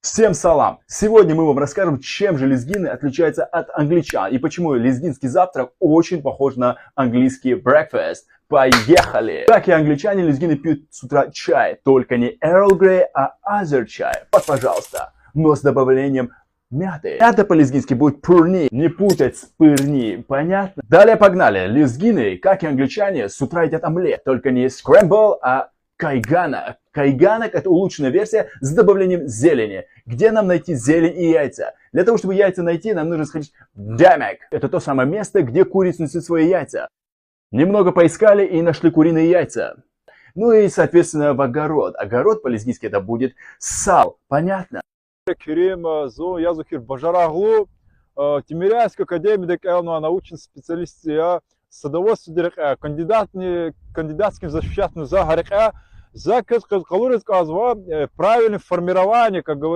Всем салам! Сегодня мы вам расскажем, чем же лезгины отличаются от англичан и почему лезгинский завтрак очень похож на английский breakfast. Поехали! Как и англичане, лезгины пьют с утра чай, только не Earl Grey, а азер чай. Вот, пожалуйста, но с добавлением мяты. Мята по-лезгински будет пурни, не путать с пырни, понятно? Далее погнали. Лезгины, как и англичане, с утра едят омлет, только не scramble, а кайганак. Кайганак — это улучшенная версия с добавлением зелени. Где нам найти зелень и яйца? Для того, чтобы яйца найти, нам нужно сходить в Дамек. Это то самое место, где курицы несут свои яйца. Немного поискали и нашли куриные яйца. Ну и, соответственно, в огород. Огород по-лезгински это будет сал. Понятно? Керем зо язухир бажараглу Тимиряйской академии научный специалист садоводство кандидатским защищать за гарика за правильное формирование, как говорится.